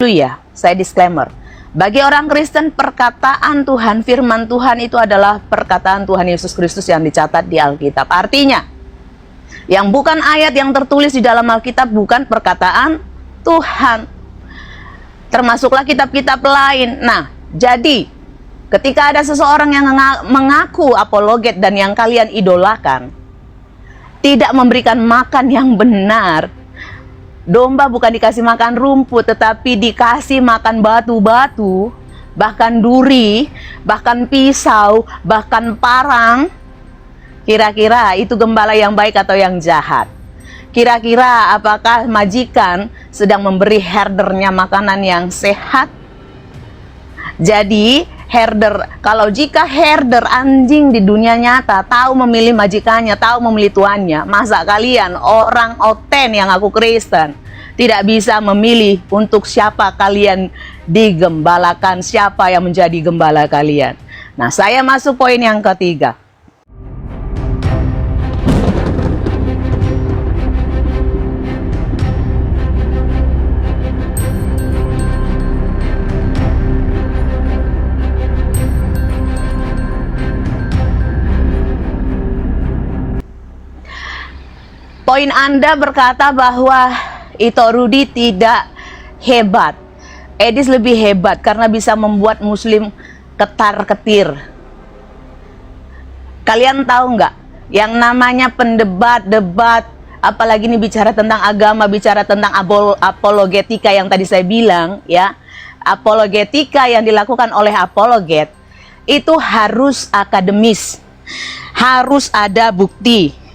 ya, saya disclaimer. Bagi orang Kristen, perkataan Tuhan, firman Tuhan itu adalah perkataan Tuhan Yesus Kristus yang dicatat di Alkitab. Artinya, yang bukan ayat yang tertulis di dalam Alkitab bukan perkataan Tuhan. Termasuklah kitab-kitab lain. Nah, jadi ketika ada seseorang yang mengaku apologet dan yang kalian idolakan, tidak memberikan makan yang benar. Domba bukan dikasih makan rumput, tetapi dikasih makan batu-batu, bahkan duri, bahkan pisau, bahkan parang. Kira-kira itu gembala yang baik atau yang jahat? Kira-kira apakah majikan sedang memberi herdernya makanan yang sehat? Jadi kalau jika herder anjing di dunia nyata tahu memilih majikannya, tahu memilih tuannya, masa kalian orang oten yang aku Kristen tidak bisa memilih untuk siapa kalian digembalakan, siapa yang menjadi gembala kalian? Nah, saya masuk poin yang ketiga. Poin Anda berkata bahwa Ito Rudi tidak hebat. Edis lebih hebat karena bisa membuat Muslim ketar-ketir. Kalian tahu nggak? Yang namanya pendebat, apalagi ini bicara tentang agama, bicara tentang apologetika yang tadi saya bilang, ya. Apologetika yang dilakukan oleh apologet itu harus akademis, harus ada bukti,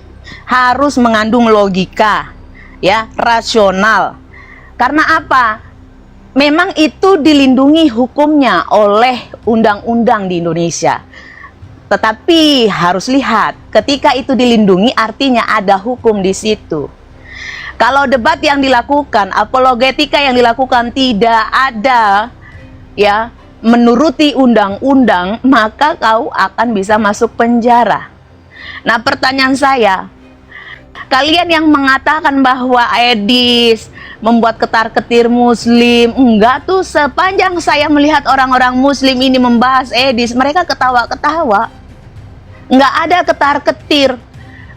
harus mengandung logika, ya, rasional. Karena apa? Memang itu dilindungi hukumnya oleh undang-undang di Indonesia. Tetapi harus lihat, ketika itu dilindungi artinya ada hukum di situ. Kalau debat yang dilakukan, apologetika yang dilakukan tidak ada, ya, menuruti undang-undang, maka kau akan bisa masuk penjara. Nah, pertanyaan saya, kalian yang mengatakan bahwa Edis membuat ketar-ketir Muslim, enggak tuh, sepanjang saya melihat orang-orang Muslim ini membahas Edis, mereka ketawa-ketawa. Enggak ada ketar-ketir.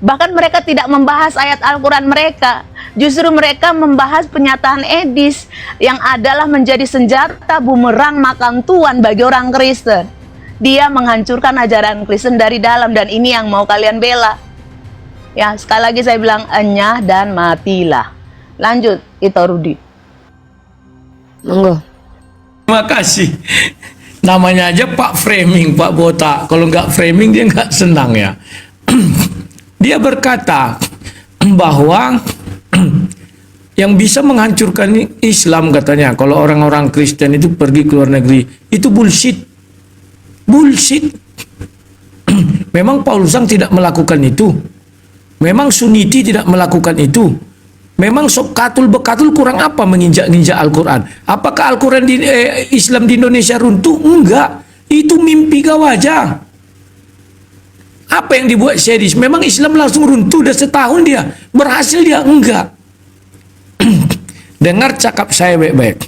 Bahkan mereka tidak membahas ayat Al-Quran mereka. Justru mereka membahas pernyataan Edis yang adalah menjadi senjata bumerang makan tuan bagi orang Kristen. Dia menghancurkan ajaran Kristen dari dalam, dan ini yang mau kalian bela. Ya, sekali lagi saya bilang, enyah dan matilah. Lanjut, Ito Rudi. Monggo. Terima kasih. Namanya aja Pak Framing, Pak Botak. Kalau nggak framing dia nggak senang ya. Dia berkata bahwa yang bisa menghancurkan Islam katanya, kalau orang-orang Kristen itu pergi ke luar negeri, itu bullshit. Bullshit. Memang Paulusang tidak melakukan itu. Memang Suniti tidak melakukan itu. Memang sok katul bekatul kurang apa menginjak-injak Al-Quran? Apakah Al-Quran di Islam di Indonesia runtuh? Enggak. Itu mimpi kau aja. Apa yang dibuat Sedis? Memang Islam langsung runtuh, udah setahun dia. Berhasil dia? Enggak. Dengar cakap saya baik-baik.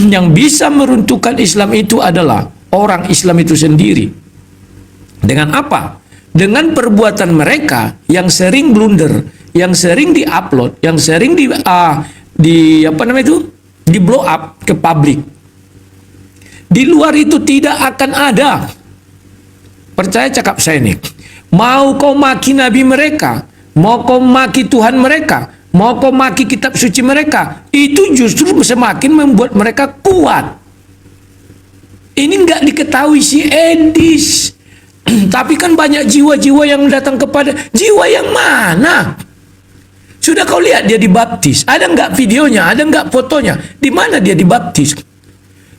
Yang bisa meruntuhkan Islam itu adalah orang Islam itu sendiri. Dengan apa? Dengan perbuatan mereka yang sering blunder, yang sering diupload, yang sering di blow up ke publik. Di luar itu tidak akan ada. Percaya cakap saya nih. Mau kau maki nabi mereka, mau kau maki Tuhan mereka, mau kau maki kitab suci mereka, itu justru semakin membuat mereka kuat. Ini nggak diketahui si Edis. Tapi kan banyak jiwa-jiwa yang datang kepada, jiwa yang mana? Sudah kau lihat dia dibaptis? Ada nggak videonya? Ada nggak fotonya? Di mana dia dibaptis?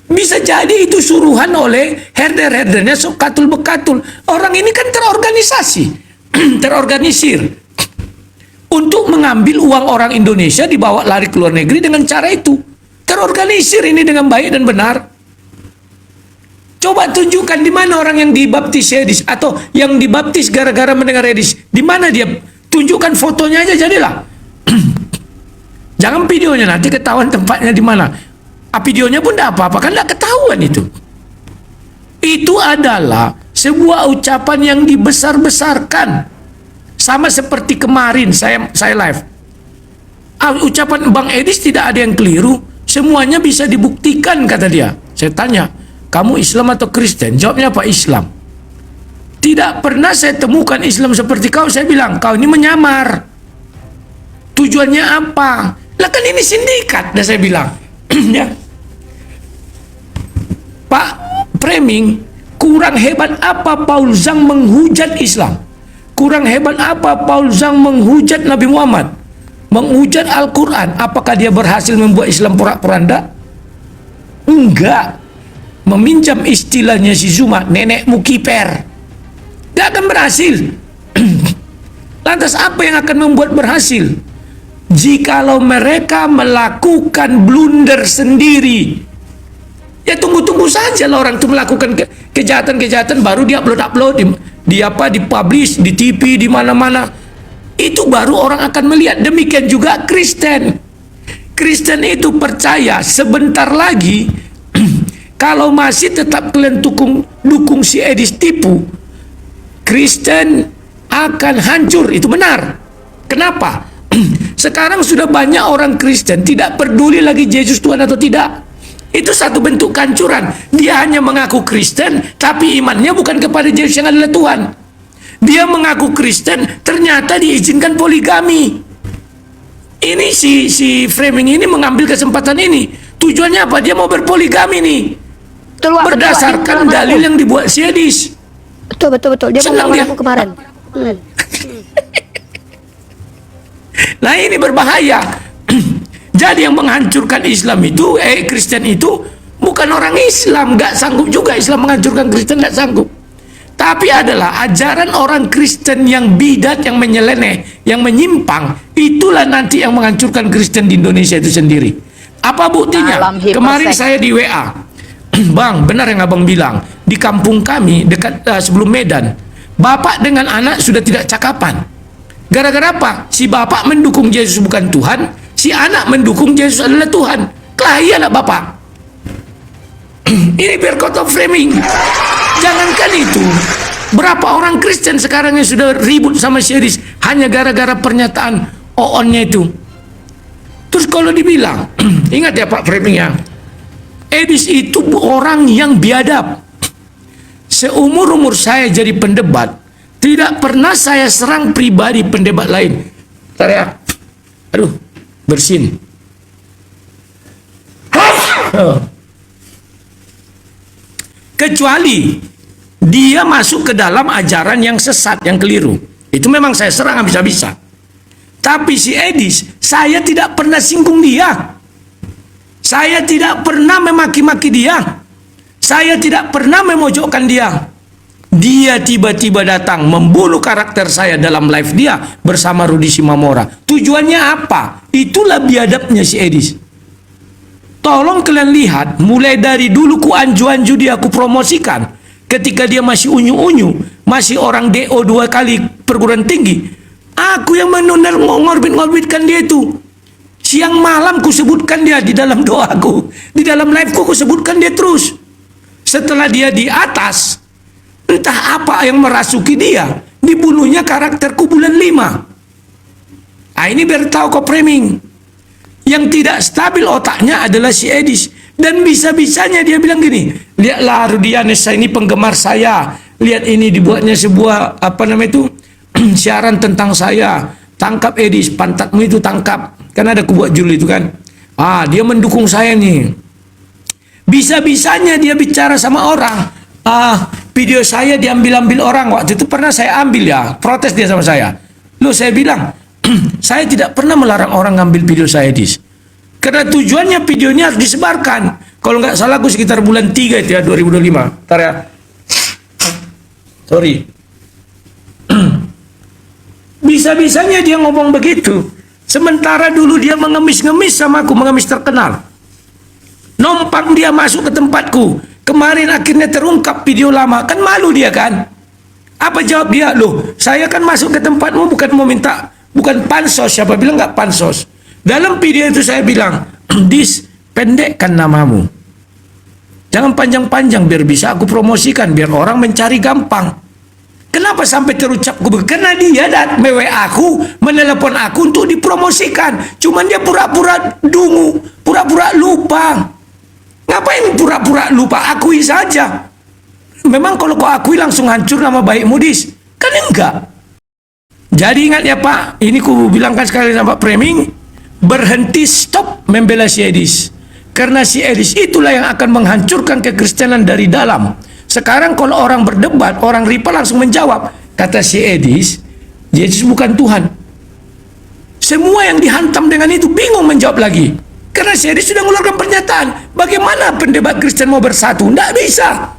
Bisa jadi itu suruhan oleh herder-herdernya sok katul bekatul. Orang ini kan terorganisasi, terorganisir untuk mengambil uang orang Indonesia, dibawa lari ke luar negeri dengan cara itu. Terorganisir ini dengan baik dan benar. Coba tunjukkan di mana orang yang dibaptis Edis atau yang dibaptis gara-gara mendengar Edis. Di mana dia? Tunjukkan fotonya aja jadilah. Jangan videonya, nanti ketahuan tempatnya di mana. Videonya pun tidak apa-apa, kan tidak ketahuan itu. Itu adalah sebuah ucapan yang dibesar-besarkan. Sama seperti kemarin saya live. Ucapan Bang Edis tidak ada yang keliru, semuanya bisa dibuktikan, kata dia. Saya tanya, kamu Islam atau Kristen? Jawabnya apa? Islam. Tidak pernah saya temukan Islam seperti kau. Saya bilang, kau ini menyamar. Tujuannya apa? Lah kan ini sindikat, dan saya bilang. Ya. Pak Framing, kurang hebat apa Paul Zhang menghujat Islam? Kurang hebat apa Paul Zhang menghujat Nabi Muhammad? Menghujat Al-Quran? Apakah dia berhasil membuat Islam porak-poranda? Enggak. Meminjam istilahnya si Zuma, nenekmu kiper. Gak akan berhasil. Lantas apa yang akan membuat berhasil? Jikalau mereka melakukan blunder sendiri. Ya tunggu-tunggu saja lah orang itu melakukan kejahatan-kejahatan, baru dia upload dipublish di TV, di mana-mana. Itu baru orang akan melihat. Demikian juga Kristen. Kristen itu percaya sebentar lagi kalau masih tetap kalian dukung si Edis tipu, Kristen akan hancur. Itu benar. Kenapa? Sekarang sudah banyak orang Kristen tidak peduli lagi Yesus Tuhan atau tidak. Itu satu bentuk kehancuran. Dia hanya mengaku Kristen, tapi imannya bukan kepada Yesus yang adalah Tuhan. Dia mengaku Kristen, ternyata diizinkan poligami. Ini si Framing ini mengambil kesempatan ini. Tujuannya apa? Dia mau berpoligami nih. Betul, Wak, berdasarkan betul, dalil yang dibuat si Edis. Betul. Dia Senang mau dia. aku kemarin. Nah ini berbahaya. Jadi yang menghancurkan Islam itu, Kristen itu bukan orang Islam. Gak sanggup juga Islam menghancurkan Kristen, gak sanggup. Tapi adalah ajaran orang Kristen yang bidat, yang menyeleneh, yang menyimpang. Itulah nanti yang menghancurkan Kristen di Indonesia itu sendiri. Apa buktinya? Kemarin saya di WA, Bang, benar yang abang bilang, di kampung kami dekat sebelum Medan, bapak dengan anak sudah tidak cakapan. Gara-gara apa? Si bapak mendukung Yesus bukan Tuhan, si anak mendukung Yesus adalah Tuhan. Kelahi anak bapak. Ini biar kau tahu Framing. Jangankan itu, berapa orang Kristen sekarang yang sudah ribut sama Edis hanya gara-gara pernyataan oonnya itu. Terus kalau dibilang, ingat ya Pak Framing ya, Edis itu orang yang biadab. Seumur-umur saya jadi pendebat, tidak pernah saya serang pribadi pendebat lain. Bentar ya. Aduh, bersin. Kecuali dia masuk ke dalam ajaran yang sesat, yang keliru. Itu memang saya serang habis-habisan. Tapi si Edis, saya tidak pernah singgung dia. Saya tidak pernah memaki-maki dia. Saya tidak pernah memojokkan dia. Dia tiba-tiba datang membunuh karakter saya dalam live dia bersama Rudi Simamora. Tujuannya apa? Itulah biadabnya si Edis. Tolong kalian lihat, mulai dari dulu ku anju-anju dia, ku promosikan. Ketika dia masih unyu-unyu, masih orang DO 2 kali perguruan tinggi, aku yang ngorbit-ngorbitkan dia itu. Siang malam ku sebutkan dia di dalam doaku, di dalam live-ku ku sebutkan dia terus. Setelah dia di atas, entah apa yang merasuki dia, dibunuhnya karakterku bulan 5. Nah ini biar tahu kok Framing. Yang tidak stabil otaknya adalah si Edis. Dan bisa-bisanya dia bilang gini, lihatlah Rudianesa ini penggemar saya. Lihat ini dibuatnya sebuah, apa namanya itu, siaran tentang saya. Tangkap Edis, pantatmu itu tangkap. Kan ada kubuat judul itu kan. Dia mendukung saya nih. Bisa-bisanya dia bicara sama orang. Video saya diambil-ambil orang. Waktu itu pernah saya ambil ya, protes dia sama saya. Loh saya bilang, saya tidak pernah melarang orang ngambil video saya Edis. Karena tujuannya videonya harus disebarkan. Kalau nggak salah aku sekitar bulan 3 itu ya, 2025. Ntar ya. Sorry. Bisa-bisanya dia ngomong begitu. Sementara dulu dia mengemis-ngemis sama aku, mengemis terkenal. Nompang dia masuk ke tempatku. Kemarin akhirnya terungkap video lama. Kan malu dia kan? Apa jawab dia? Loh, saya kan masuk ke tempatmu bukan mau minta, bukan pansos. Siapa bilang nggak pansos? Dalam video itu saya bilang, Dis, pendekkan namamu. Jangan panjang-panjang biar bisa aku promosikan, biar orang mencari gampang. Kenapa sampai terucap gue? Karena dia mewe aku, menelepon aku untuk dipromosikan. Cuman dia pura-pura dungu, pura-pura lupa. Ngapain pura-pura lupa? Akui saja. Memang kalau kau akui langsung hancur nama baik Moody's? Kan enggak. Jadi ingat ya Pak, ini ku bilangkan sekali sama Pak Preming, berhenti, stop membela si Edis. Karena si Edis itulah yang akan menghancurkan kekristenan dari dalam. Sekarang kalau orang berdebat, orang ripa langsung menjawab. Kata si Edis, Yesus bukan Tuhan. Semua yang dihantam dengan itu bingung menjawab lagi. Karena si Edis sudah mengeluarkan pernyataan. Bagaimana pendebat Kristen mau bersatu? Tidak bisa.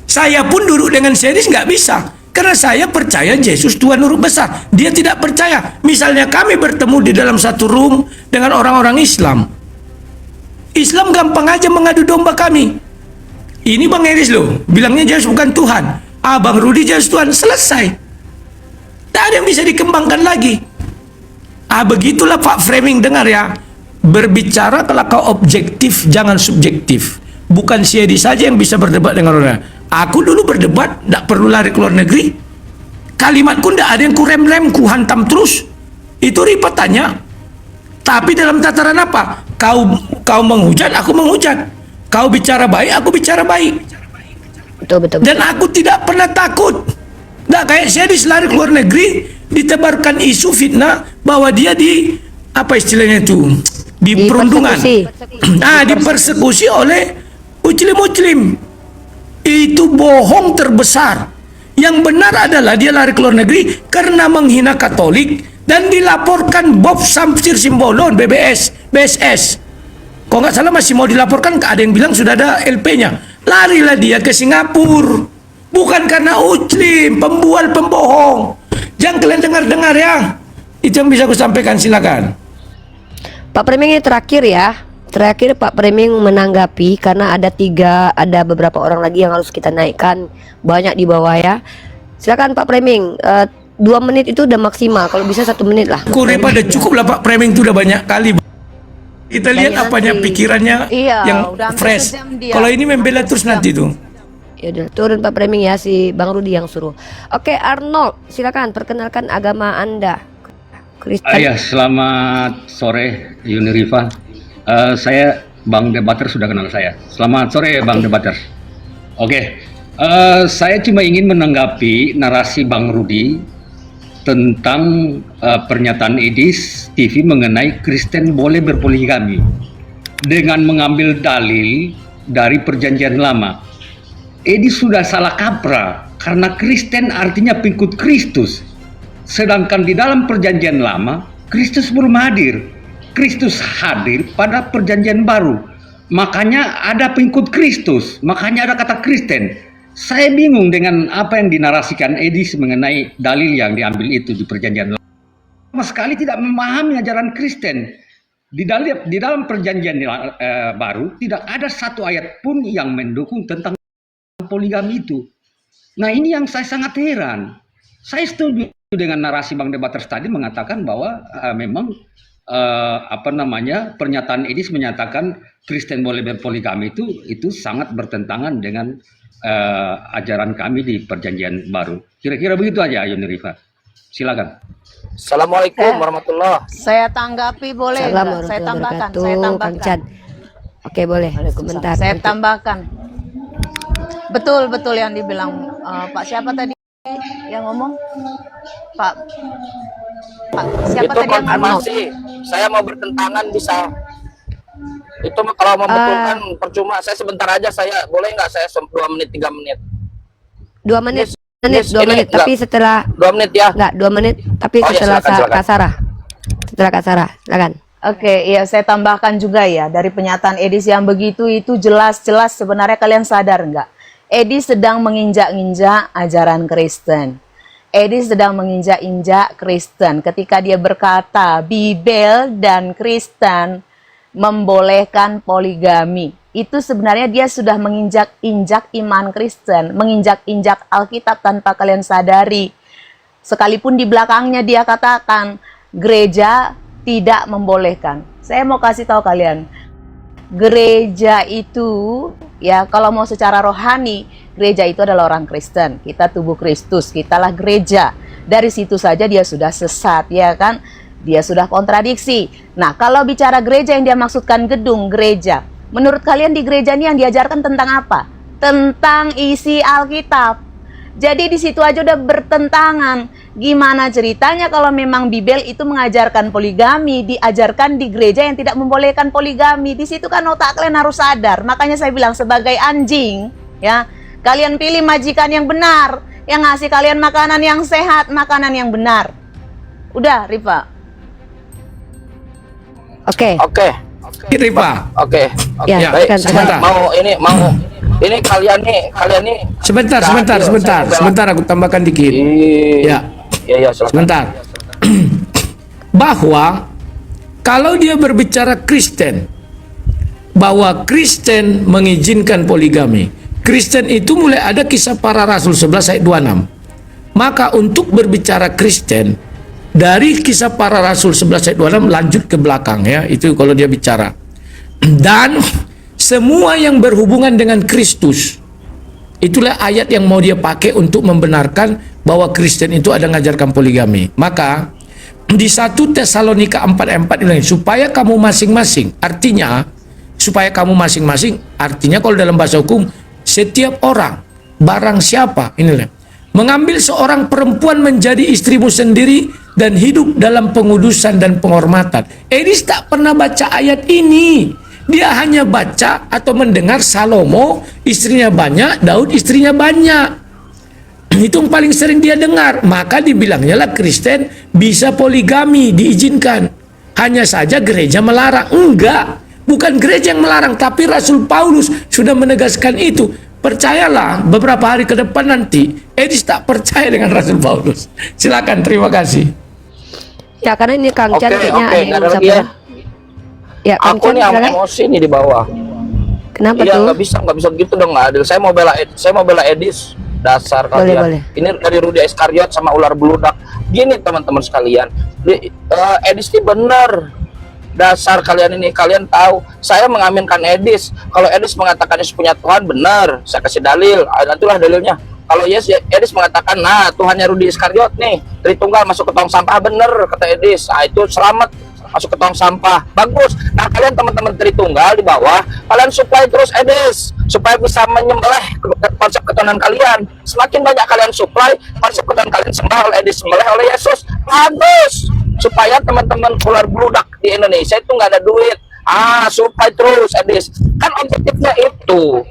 Saya pun duduk dengan si Edis nggak bisa. Karena saya percaya Yesus Tuhan huruf besar. Dia tidak percaya. Misalnya kami bertemu di dalam satu room dengan orang-orang Islam. Islam gampang aja mengadu domba kami. Ini Bang Edis loh, bilangnya Yesus bukan Tuhan. Bang Rudi Yesus Tuhan, selesai. Tak ada yang bisa dikembangkan lagi. Begitulah Pak Framing, dengar ya. Berbicara kalau kau objektif, jangan subjektif. Bukan si Edis saja yang bisa berdebat dengan orang. Aku dulu berdebat, tak perlu lari ke luar negeri. Kalimatku tidak ada yang ku rem-rem, ku hantam terus. Itu Ripa tanya. Tapi dalam tataran apa? Kau menghujat, aku menghujat. Kau bicara baik, aku bicara baik. Betul. Dan aku tidak pernah takut. Nggak kayak saya lari ke luar negeri, ditebarkan isu fitnah bahwa dia apa istilahnya itu? Di perundungan. Dipersekusi oleh muslim. Itu bohong terbesar. Yang benar adalah dia lari ke luar negeri karena menghina Katolik dan dilaporkan Bob Samsir Simbolon, BSS. Kalau nggak salah masih mau dilaporkan, ada yang bilang sudah ada LP-nya. Larilah dia ke Singapura. Bukan karena muslim, pembual, pembohong. Jangan kalian dengar-dengar ya. Itu yang bisa aku sampaikan, silakan. Pak Preming ini terakhir ya. Terakhir Pak Preming menanggapi karena ada beberapa orang lagi yang harus kita naikkan, banyak di bawah ya. Silakan Pak Preming. 2 menit itu udah maksimal. Kalau bisa 1 menit lah. Kurang pada cukup lah Pak Preming, itu udah banyak kali. Kita lihat apanya pikirannya yang udah hampir fresh. sejam dia. Kalau ini membela terus nanti tuh. Ya udah, turun Pak Preming ya, si Bang Rudi yang suruh. Oke, Arnold, silakan perkenalkan agama Anda. Kristen. Ya, selamat sore Yuni Rifa. Saya Bang Debater sudah kenal saya. Selamat sore Bang Debater. Saya cuma ingin menanggapi narasi Bang Rudi tentang pernyataan Edis TV mengenai Kristen boleh berpoligami dengan mengambil dalil dari Perjanjian Lama. Edis sudah salah kaprah karena Kristen artinya pengikut Kristus, sedangkan di dalam Perjanjian Lama Kristus belum hadir. Kristus hadir pada Perjanjian Baru, makanya ada pengikut Kristus, makanya ada kata Kristen. Saya bingung dengan apa yang dinarasikan Edis mengenai dalil yang diambil itu di Perjanjian Lama. Sama sekali tidak memahami ajaran Kristen. Di dalam Perjanjian Baru tidak ada satu ayat pun yang mendukung tentang poligami itu. Nah, ini yang saya sangat heran. Saya setuju dengan narasi Bang Debater tadi mengatakan bahwa memang pernyataan Edis menyatakan Kristen boleh berpoligami itu sangat bertentangan dengan ajaran kami di Perjanjian Baru. Kira-kira begitu aja, Yuni Rifa. Silakan. Assalamualaikum warahmatullahi. Saya tanggapi boleh. Assalamualaikum Saya tambahkan. wabarakatuh, Saya Kang tambahkan. Chan. Oke, boleh. Sebentar. Saya nanti. tambahkan. Betul yang dibilang Pak siapa tadi yang ngomong? Pak siapa Itu tadi yang ngomong? konfirmasi. Saya mau bertentangan bisa. Itu kalau membetulkan percuma. Saya sebentar aja. Saya boleh nggak? Saya 2 menit 3 menit. 2 menit. Yes, 2 ini menit. Tapi setelah 2 menit ya. enggak 2 menit. Tapi Oh, ya, setelah silakan. Kak Sarah. Setelah Kak Sarah, silakan. Oke, iya saya tambahkan juga ya dari pernyataan Edis yang begitu itu jelas sebenarnya kalian sadar nggak? Edis sedang menginjak-injak ajaran Kristen. Edis sedang menginjak-injak Kristen ketika dia berkata Bibel dan Kristen membolehkan poligami. Itu sebenarnya dia sudah menginjak-injak iman Kristen, menginjak-injak Alkitab tanpa kalian sadari. Sekalipun di belakangnya dia katakan gereja tidak membolehkan. Saya mau kasih tahu kalian, gereja itu, ya kalau mau secara rohani, gereja itu adalah orang Kristen. Kita tubuh Kristus, kitalah gereja. Dari situ saja dia sudah sesat, ya kan? Dia sudah kontradiksi. Nah, kalau bicara gereja yang dia maksudkan gedung gereja, menurut kalian di gereja ini yang diajarkan tentang apa? Tentang isi Alkitab. Jadi di situ aja udah bertentangan. Gimana ceritanya kalau memang Bibel itu mengajarkan poligami, diajarkan di gereja yang tidak membolehkan poligami? Di situ kan otak kalian harus sadar. Makanya saya bilang sebagai anjing, ya, kalian pilih majikan yang benar, yang ngasih kalian makanan yang sehat, makanan yang benar. Udah, Rifa. Oke. Oke. Rifa. Oke. Ya, Baik, kan, saya mau ini kalian nih Sebentar, nggak sebentar, adil. sebentar, Saya sebentar aku tambahkan dikit. Ya, Iya, silakan. sebentar. Bahwa kalau dia berbicara Kristen, bahwa Kristen mengizinkan poligami. Kristen itu mulai ada Kisah Para Rasul 11 ayat 26. Maka untuk berbicara Kristen, dari Kisah Para Rasul 11 ayat 26 lanjut ke belakang, ya. Itu kalau dia bicara. Dan semua yang berhubungan dengan Kristus, itulah ayat yang mau dia pakai untuk membenarkan bahwa Kristen itu ada mengajarkan poligami. Maka di 1 Tesalonika 4:4 bilang, supaya kamu masing-masing, artinya supaya kamu masing-masing, artinya kalau dalam bahasa hukum, setiap orang, barang siapa, inilah, mengambil seorang perempuan menjadi istrimu sendiri dan hidup dalam pengudusan dan penghormatan. Edis tak pernah baca ayat ini. Dia hanya baca atau mendengar Salomo istrinya banyak, Daud istrinya banyak. Itu yang paling sering dia dengar. Maka dibilangnya lah Kristen bisa poligami, diizinkan. Hanya saja gereja melarang. Enggak, bukan gereja yang melarang, tapi Rasul Paulus sudah menegaskan itu. Percayalah, beberapa hari ke depan nanti Edis tak percaya dengan Rasul Paulus. Silakan, terima kasih. Ya, karena ini Kang Chan kayaknya oke, ada yang nggak ada mau lagi ya. sampaikan. Ya, Kang Aku Chan nih yang silakan. emosi nih di bawah. Kenapa Iya, tuh? nggak bisa gitu dong, nggak adil. Saya mau bela Edis. Dasar Boleh, kalian. boleh. Ini dari Rudi Iskariot sama ular beludak. Gini teman-teman sekalian, Edis ini benar. Dasar kalian ini, kalian tahu. Saya mengaminkan Edis. Kalau Edis mengatakan Yesus punya Tuhan, benar. Saya kasih dalil. Itulah dalilnya. Kalau Edis mengatakan, nah Tuhannya Rudi Iskariot nih, Tritunggal masuk ke tong sampah, bener kata Edis. Nah, itu selamat masuk ke tong sampah, bagus. Nah, kalian teman-teman Tritunggal di bawah, kalian supply terus Edis supaya bisa menyembelih konsep ketuhanan kalian. Semakin banyak kalian supply konsep ketuhanan kalian, sembah oleh Edis, sembelih oleh Yesus, bagus. Supaya teman-teman ular bludak di Indonesia itu nggak ada duit. Supply terus Edis. Kan objektifnya itu.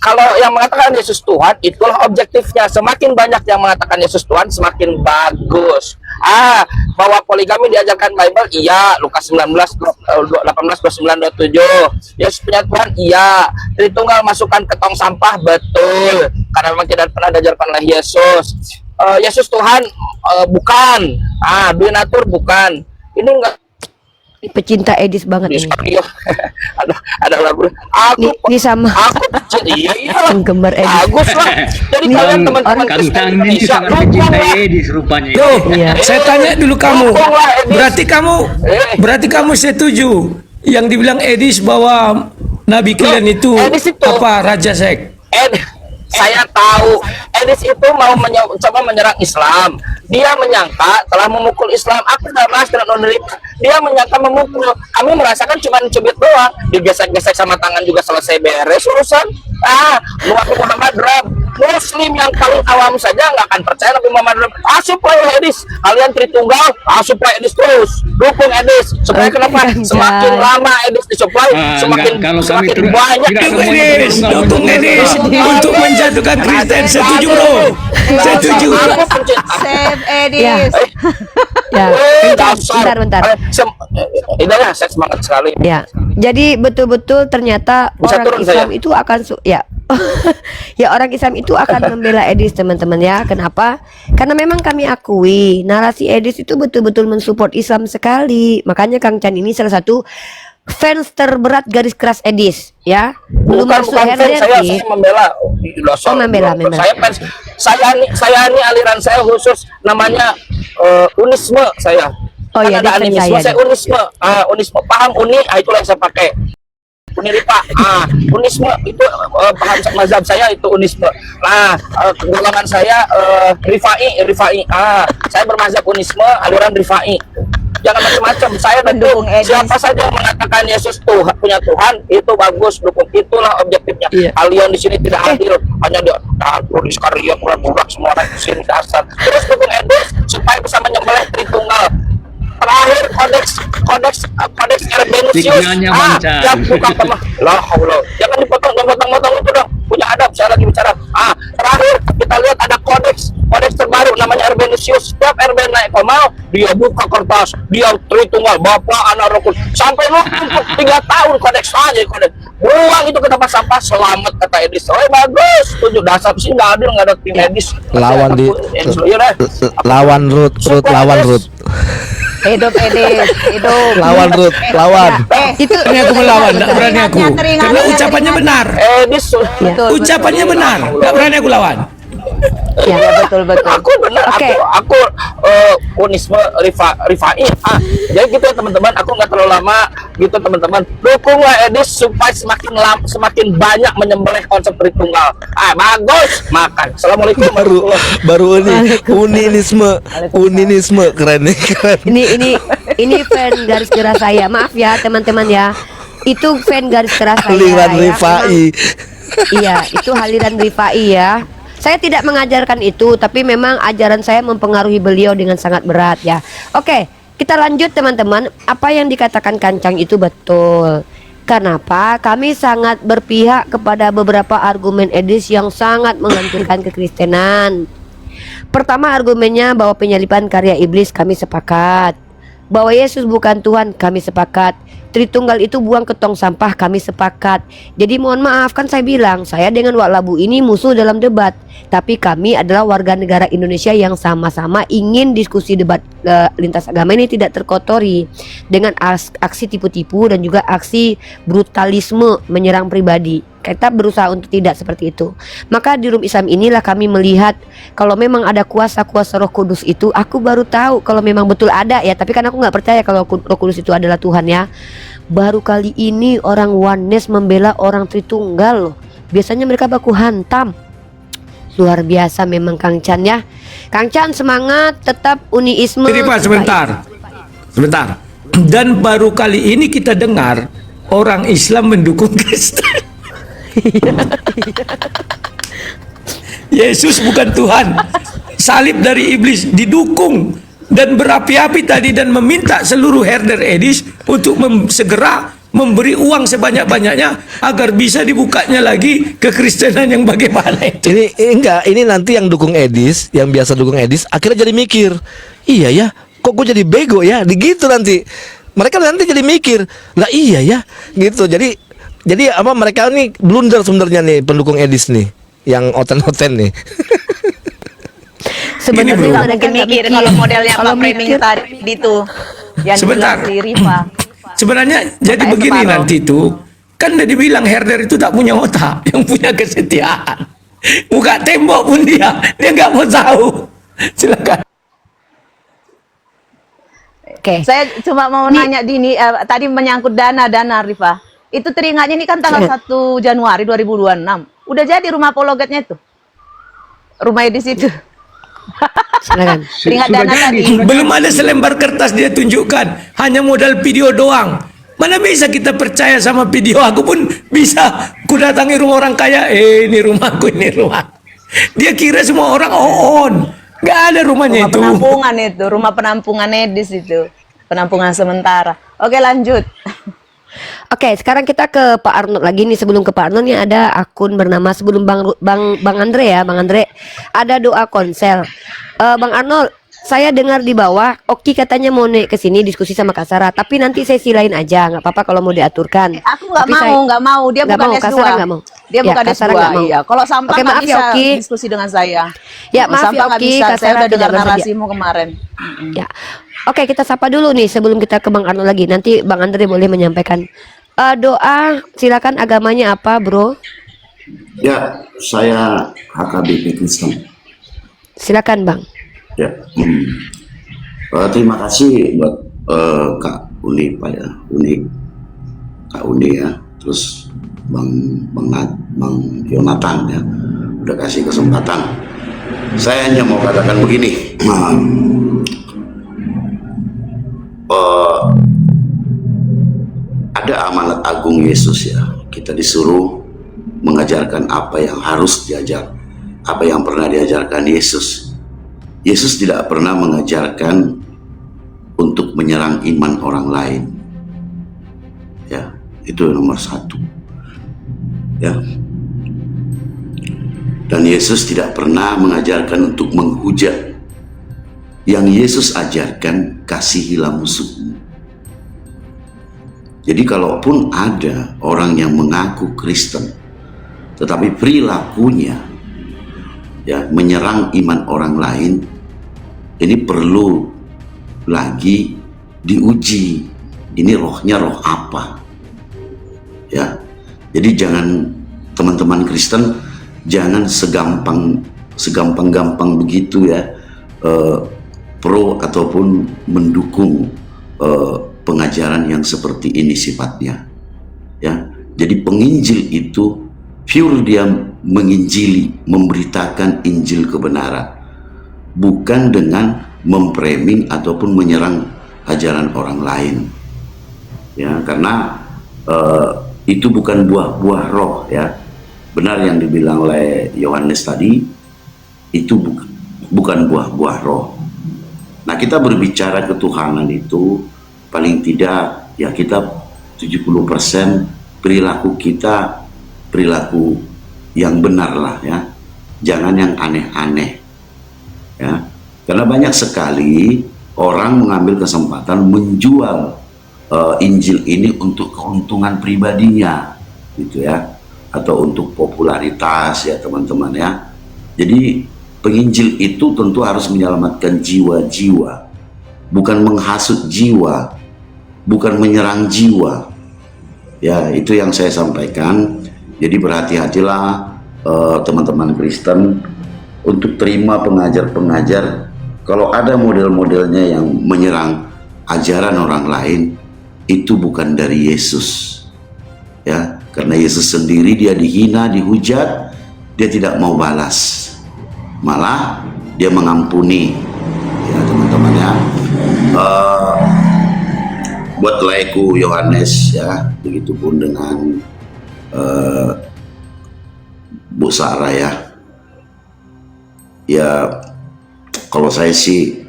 Kalau yang mengatakan Yesus Tuhan, itulah objektifnya. Semakin banyak yang mengatakan Yesus Tuhan, semakin bagus. Bahwa poligami diajarkan Bible, iya. Lukas 19, 18, 29, 27. Yesus punya Tuhan, iya. Tritunggal masukkan ke tong sampah, betul. Karena memang tidak pernah diajarkan oleh Yesus. Yesus Tuhan, bukan. Donatur, bukan. Ini enggak. Pecinta Edis banget ini. Iya. ada lagu. Ini sama Aku iya. penggemar Edis. Bagus lah. Jadi kalian teman-teman Kang Kristen Tang ini Indonesia, sangat mencintai dukunglah. Edis rupanya. Tuh, Iya. saya tanya dulu kamu. Dukunglah Edis. Berarti kamu setuju yang dibilang Edis bahwa Nabi kalian itu Edis itu. apa, Raja Sek? Saya tahu Edis itu mau coba menyerang Islam. Dia menyangka telah memukul Islam. Aku nggak bahas dengan menerima. Dia menyangka memukul. Kami merasakan cuma cubit doang. Digesek-gesek sama tangan juga selesai beres urusan. Nabi Muhammad Ram. Muslim yang paling awam saja nggak akan percaya Nabi Muhammad Ram. Supply Edis. Kalian Tritunggal, supply Edis terus. Dukung Edis. Supaya kenapa? Semakin lama Edis disupply, semakin kalau kami banyak. tidak Dukung semuanya Edis, Tritunggal dukung Edis untuk menjatuhkan Kristen. Setuju bro, setuju. Aku pencinta. Save Ya. Edis. Ya, bentar. Ini ya, saya semangat sekali. Ya, jadi betul-betul ternyata Bisa orang turun Islam saya. itu akan ya, ya orang Islam itu akan membela Edis teman-teman ya. Kenapa? Karena memang kami akui narasi Edis itu betul-betul mensupport Islam sekali. Makanya Kang Chan ini salah satu fans terberat garis keras Edis ya. Belum masuk Bukan fans, saya hermeneutik. membela. membela. Saya fans. Saya ini aliran saya khusus namanya unisme saya. Oh Kan iya, ada dia animisme, saya saya unisme. Unisme, paham uni, itulah yang saya pakai. Uniripa. Unisme itu paham mazhab saya itu unisme. Nah, golongan saya Rifai. Saya bermazhab unisme, aliran Rifai. Jangan macam-macam. Saya Pendukung dukung Edis. siapa saja yang mengatakan Yesus Tuhan, punya Tuhan, itu bagus, dukung. Itulah objektifnya. Iya. Kalian di sini tidak adil, hanya dia tulis karya burak semua orang di sini dasar. Terus dukung Edis supaya bisa menyembelih Tritunggal. Terakhir kodeks Erbenisius. Signalnya mancar. Yang buka pernah lah Allah. Jangan dipotong itu dong. Punya adab, saya lagi bicara. Terakhir kita lihat ada kodeks terbaru namanya Erbenisius. Setiap Erben naik komal, dia buka kertas, dia Tritunggal, Bapak, Anak, Roh Kudus. Sampai lu untuk 3 tahun kodeks aja kodeks. Buang itu ke tempat sampah, selamat kata Edis. Oh bagus, setuju. Dasar sih nggak adil, nggak ada tim Edis. Lawan di Iya deh. lawan Ruth lawan Ruth Hidup Edis, hidup. lawan Ruth lawan. Itu Berani aku melawan, tak berani aku. Teringatnya, Karena ucapannya benar. Edis. Betul, Ucapannya benar, tak berani aku lawan. Ya, betul. Aku bener, Oke. aku unisme Rifai. Jadi gitu ya teman-teman, aku nggak terlalu lama gitu teman-teman. Dukunglah Edis supaya semakin banyak menyembelih konsep Tritunggal. Bagus, makan. Assalamualaikum. baru uninisme keren nih, keren. Ini fan garis keras saya. Maaf ya teman-teman ya. Itu fan garis keras saya. Aliran ya. Rifai. Iya, itu aliran Rifai ya. Saya tidak mengajarkan itu, tapi memang ajaran saya mempengaruhi beliau dengan sangat berat ya. Oke, kita lanjut teman-teman. Apa yang dikatakan Kancang itu betul. Kenapa? Kami sangat berpihak kepada beberapa argumen Edis yang sangat menghancurkan kekristenan. Pertama argumennya bahwa penyaliban karya iblis, kami sepakat. Bahwa Yesus bukan Tuhan, kami sepakat. Tritunggal itu buang ke tong sampah, kami sepakat. Jadi mohon maaf, kan saya bilang saya dengan Wak Labu ini musuh dalam debat. Tapi kami adalah warga negara Indonesia yang sama-sama ingin diskusi debat lintas agama ini tidak terkotori dengan aksi tipu-tipu dan juga aksi brutalisme menyerang pribadi. Kita berusaha untuk tidak seperti itu. Maka di Room Islam inilah kami melihat kalau memang ada kuasa-kuasa Roh Kudus itu. Aku baru tahu kalau memang betul ada ya. Tapi kan aku nggak percaya kalau Roh Kudus itu adalah Tuhan ya. Baru kali ini orang Oneness membela orang Tritunggal loh. Biasanya mereka baku hantam. Luar biasa memang Kang Chan ya. Kang Chan semangat, tetap uniisme. Jadi Pak sebentar. Dan baru kali ini kita dengar orang Islam mendukung Kristen. Yesus bukan Tuhan, salib dari iblis didukung dan berapi-api tadi dan meminta seluruh herder Edis untuk segera memberi uang sebanyak-banyaknya agar bisa dibukanya lagi kekristenan yang bagaimana itu. Ini nanti yang dukung Edis, yang biasa dukung Edis, akhirnya jadi mikir, iya ya, kok gue jadi bego ya, gitu nanti. Mereka nanti jadi mikir, lah iya ya, gitu. Jadi apa mereka nih blunder sebenarnya nih pendukung Edis nih, yang oten-oten nih. Sebenarnya Ini, bro. Nggak mungkin mikir kalau modelnya Pak Framing tadi itu yang Sebentar. dibilang si Rifa. Sebenarnya jadi Kayak begini separuh. nanti itu kan udah dibilang herder itu tak punya otak, yang punya kesetiaan. Buka tembok pun dia nggak mau tahu. Silakan. Oke. Saya cuma mau nanya Dini, tadi menyangkut dana Rifa. Itu teringatnya ini kan tanggal 1 Januari 2026. Udah jadi rumah apologetnya itu. Rumah Edis itu. Silakan. Teringat dana tadi. Belum ada selembar kertas dia tunjukkan, hanya modal video doang. Mana bisa kita percaya sama video? Aku pun bisa ku datangi rumah orang kaya, ini rumahku, ini rumah. Dia kira semua orang on. Nggak ada rumahnya Rumah itu. penampungan itu, rumah penampungan Edis itu. Penampungan sementara. Oke, lanjut. Oke, sekarang kita ke Pak Arnold lagi nih. Sebelum ke Pak Arnold nih ada akun bernama sebelum Bang Andre ya, Bang Andre. Ada doa konsel. Bang Arnold, saya dengar di bawah Oki katanya mau naik ke sini diskusi sama Kak Sarah, tapi nanti sesi lain aja, nggak apa-apa kalau mau diaturkan. Aku nggak Tapi nggak mau. Dia nggak bukan mau, S2. Kak Sarah nggak mau. Dia Ya, bukan Kak S2. Sarah nggak mau. Iya. Kalau sampah Oke, nggak maaf ya, bisa Oki. diskusi dengan saya. Ya, maaf sampah ya, nggak Oki, bisa. Kak Saya Sarah udah dengar tidak bersedia. narasimu kemarin. Ya. Oke, kita sapa dulu nih sebelum kita ke Bang Arnold lagi. Nanti Bang Andre boleh menyampaikan doa. Silakan agamanya apa, Bro? Ya, saya HKBP Kristen. Silakan, Bang. Ya, terima kasih buat Kak Uni, Pak ya, Kak Uni ya. terus Bang Yonatan ya udah kasih kesempatan. Saya hanya mau katakan begini, ada amanat agung Yesus ya. Kita disuruh mengajarkan apa yang harus diajar, apa yang pernah diajarkan Yesus. Yesus tidak pernah mengajarkan untuk menyerang iman orang lain. Ya, itu nomor satu. Ya. Dan Yesus tidak pernah mengajarkan untuk menghujat. Yang Yesus ajarkan, kasihilah musuhmu. Jadi kalaupun ada orang yang mengaku Kristen, tetapi perilakunya ya menyerang iman orang lain, ini perlu lagi diuji. Ini rohnya roh apa? Ya. Jadi jangan teman-teman Kristen jangan segampang-gampang begitu ya pro ataupun mendukung pengajaran yang seperti ini sifatnya. Ya. Jadi penginjil itu pure, dia menginjili, memberitakan Injil kebenaran, bukan dengan memframing ataupun menyerang ajaran orang lain. Ya, karena itu bukan buah-buah roh ya. Benar yang dibilang oleh Yohanes tadi, itu bukan buah-buah roh. Nah, kita berbicara ketuhanan itu paling tidak ya kita 70% perilaku kita perilaku yang benar lah ya. Jangan yang aneh-aneh. Ya. Karena banyak sekali orang mengambil kesempatan menjual Injil ini untuk keuntungan pribadinya gitu ya, atau untuk popularitas ya teman-teman ya. Jadi penginjil itu tentu harus menyelamatkan jiwa-jiwa, bukan menghasut jiwa, bukan menyerang jiwa. Ya, itu yang saya sampaikan. Jadi berhati-hatilah teman-teman Kristen untuk terima pengajar-pengajar. Kalau ada model-modelnya yang menyerang ajaran orang lain, itu bukan dari Yesus. Ya, karena Yesus sendiri dia dihina, dihujat, dia tidak mau balas. Malah dia mengampuni. Ya, teman-teman ya. Buat laiku Yohanes ya, begitupun dengan Bu Sarah ya. Ya, kalau saya sih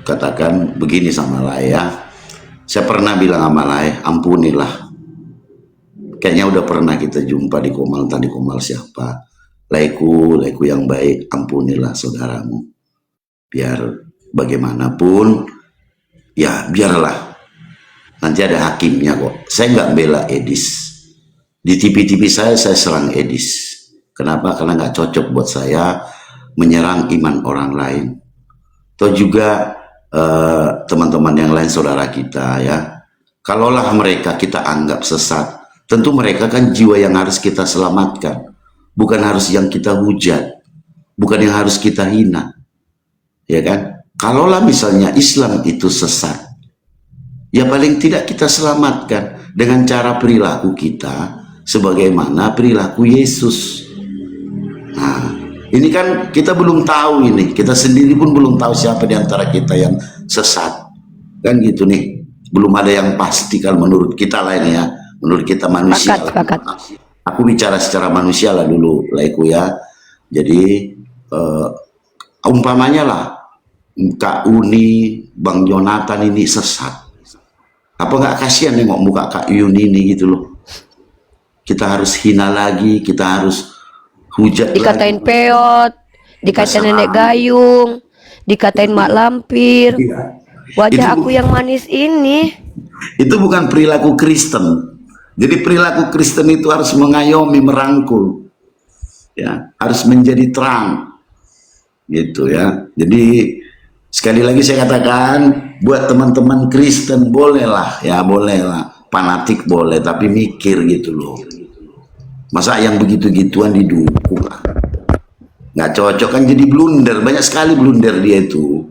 katakan begini sama Lai ya. Saya pernah bilang sama Lai, ampunilah. Kayaknya udah pernah kita jumpa di Komal, entah di Komal siapa. Laiku yang baik, ampunilah saudaramu. Biar bagaimanapun, ya biarlah. Nanti ada hakimnya kok. Saya nggak bela Edis. Di TV-TV saya serang Edis. Kenapa? Karena nggak cocok buat saya menyerang iman orang lain. Atau juga teman-teman yang lain, saudara kita ya. Kalaulah mereka kita anggap sesat, tentu mereka kan jiwa yang harus kita selamatkan. Bukan harus yang kita hujat. Bukan yang harus kita hina. Ya kan? Kalaulah misalnya Islam itu sesat, ya paling tidak kita selamatkan dengan cara perilaku kita sebagaimana perilaku Yesus. Nah, ini kan kita belum tahu ini. Kita sendiri pun belum tahu siapa di antara kita yang sesat. Kan gitu nih. Belum ada yang pasti kan menurut kita lah ini ya. Menurut kita manusia. Sepakat. Aku bicara secara manusia lah dulu, Laiku ya. Jadi umpamanya lah Kak Uni, Bang Yonatan ini sesat. Apa nggak kasihan nengok muka Kak Yuni ini gitu loh. Kita harus hina lagi, kita harus hujat Dikatain lagi. peot, dikatain nenek gayung, dikatain mak lampir. Iya. Wajah Itu aku yang manis ini. Itu bukan perilaku Kristen. Jadi perilaku Kristen itu harus mengayomi, merangkul. Ya, harus menjadi terang. Gitu ya. Jadi sekali lagi saya katakan buat teman-teman Kristen bolehlah ya, bolehlah. Fanatik boleh, tapi mikir gitu loh. Masa yang begitu-gituan didukung lah. Nggak cocok kan, jadi blunder. Banyak sekali blunder dia itu.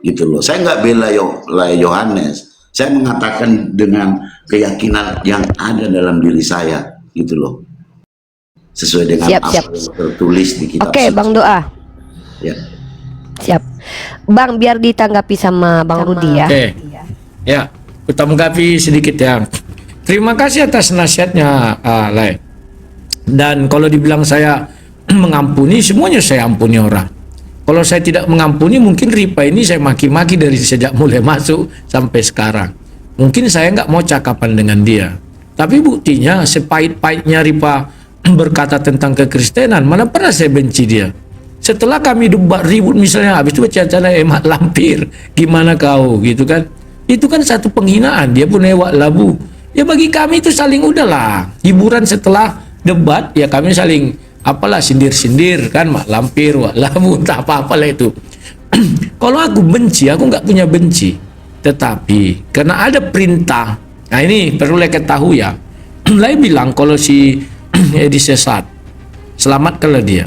Gitu loh. Saya nggak bela Yohanes. Saya mengatakan dengan keyakinan yang ada dalam diri saya, gitu loh. Sesuai dengan Siap, apa siap. yang tertulis di kitab Oke, suci. Bang Doa. Ya. Siap. Bang, biar ditanggapi sama Bang Rudi ya. Oke. Ya, kita tanggapi sedikit ya. Terima kasih atas nasihatnya, Lai. Dan kalau dibilang saya mengampuni, semuanya saya ampuni orang. Kalau saya tidak mengampuni, mungkin Ripa ini saya maki-maki dari sejak mulai masuk sampai sekarang. Mungkin saya nggak mau cakapan dengan dia. Tapi buktinya sepahit-pahitnya Ripa berkata tentang kekristenan, mana pernah saya benci dia. Setelah kami debat ribut misalnya, habis itu baca-baca emak lampir, gimana kau gitu kan. Itu kan satu penghinaan, dia pun lewat labu. Ya bagi kami itu saling udahlah, hiburan setelah debat, ya kami saling apalah sindir-sindir kan, mak lampir, wak labu, tak apa-apalah itu. Kalau aku benci, aku nggak punya benci. Tetapi karena ada perintah, nah ini perlu saya ketahui ya. Lai bilang kalau si Edi sesat, selamatkanlah dia.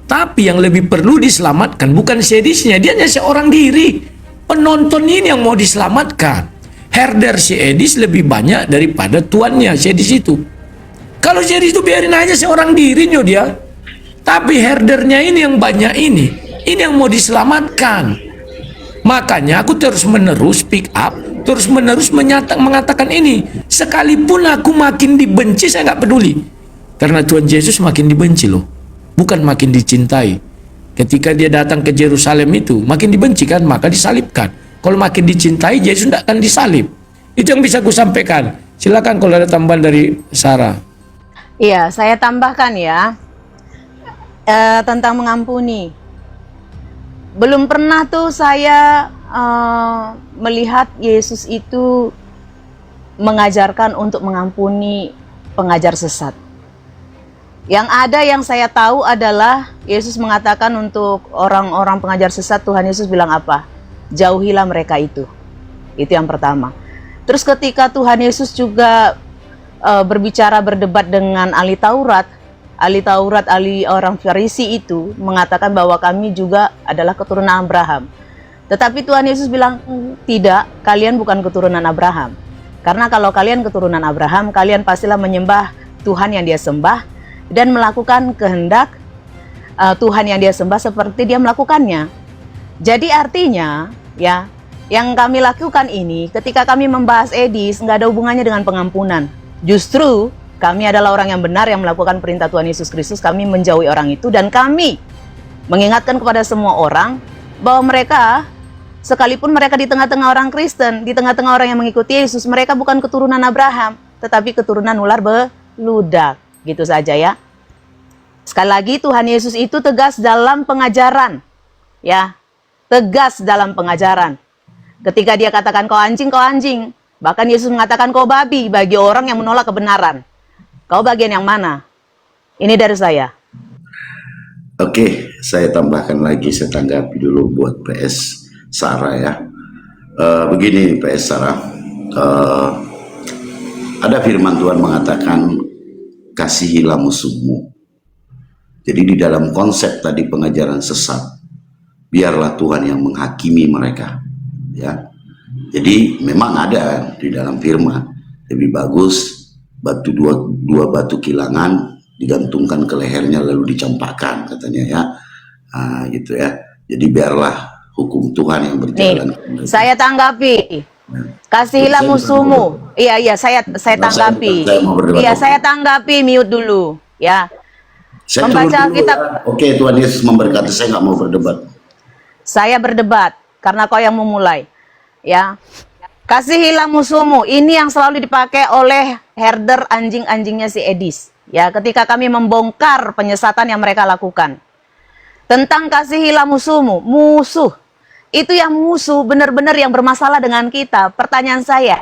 Tapi yang lebih perlu diselamatkan bukan si Edisnya, dia hanya seorang diri. Penonton ini yang mau diselamatkan. Herder si Edis lebih banyak daripada tuannya si Edis itu. Kalau si Edis itu biarin aja seorang dirinya dia. Tapi herdernya ini yang banyak ini yang mau diselamatkan. Makanya aku terus menerus speak up, terus menerus mengatakan ini. Sekalipun aku makin dibenci, saya nggak peduli. Karena Tuhan Yesus makin dibenci loh, bukan makin dicintai. Ketika dia datang ke Yerusalem itu, makin dibenci kan, maka disalibkan. Kalau makin dicintai, Yesus tidak akan disalib. Itu yang bisa aku sampaikan. Silakan kalau ada tambahan dari Sarah. Iya, saya tambahkan ya, tentang mengampuni. Belum pernah tuh saya melihat Yesus itu mengajarkan untuk mengampuni pengajar sesat. Yang ada yang saya tahu adalah Yesus mengatakan untuk orang-orang pengajar sesat, Tuhan Yesus bilang apa? Jauhilah mereka itu. Itu yang pertama. Terus ketika Tuhan Yesus juga berdebat dengan ahli Taurat, ahli orang Farisi itu mengatakan bahwa kami juga adalah keturunan Abraham. Tetapi Tuhan Yesus bilang, tidak, kalian bukan keturunan Abraham. Karena kalau kalian keturunan Abraham, kalian pastilah menyembah Tuhan yang dia sembah dan melakukan kehendak Tuhan yang dia sembah seperti dia melakukannya. Jadi artinya, ya, yang kami lakukan ini ketika kami membahas Edis nggak ada hubungannya dengan pengampunan. Justru kami adalah orang yang benar yang melakukan perintah Tuhan Yesus Kristus. Kami menjauhi orang itu dan kami mengingatkan kepada semua orang bahwa mereka, sekalipun mereka di tengah-tengah orang Kristen, di tengah-tengah orang yang mengikuti Yesus, mereka bukan keturunan Abraham, tetapi keturunan ular beludak. Gitu saja ya. Sekali lagi, Tuhan Yesus itu tegas dalam pengajaran. Ya, tegas dalam pengajaran. Ketika dia katakan kau anjing, kau anjing. Bahkan Yesus mengatakan kau babi bagi orang yang menolak kebenaran. Kau bagian yang mana? Ini dari saya. Oke, saya tambahkan lagi, saya tanggapi dulu buat PS Sarah ya. Begini PS Sarah, ada firman Tuhan mengatakan kasihilah musuhmu. Jadi di dalam konsep tadi pengajaran sesat, biarlah Tuhan yang menghakimi mereka. Ya, jadi memang ada di dalam firman lebih bagus dua batu kilangan digantungkan ke lehernya lalu dicampakkan katanya ya, gitu ya. Jadi biarlah hukum Tuhan yang berjalan. Nih, saya tanggapi. Kasihilah musuhmu. Iya, saya tanggapi. Iya, saya tanggapi. Mute dulu, ya. Saya Membaca dulu kitab. ya. Oke, Tuhan Yesus memberkati. Saya nggak mau berdebat. Saya berdebat karena kau yang memulai. Ya. Kasihilah musuhmu. Ini yang selalu dipakai oleh herder anjing-anjingnya si Edis. Ya, ketika kami membongkar penyesatan yang mereka lakukan. Tentang kasihilah musuhmu. Musuh. Itu yang musuh benar-benar yang bermasalah dengan kita. Pertanyaan saya,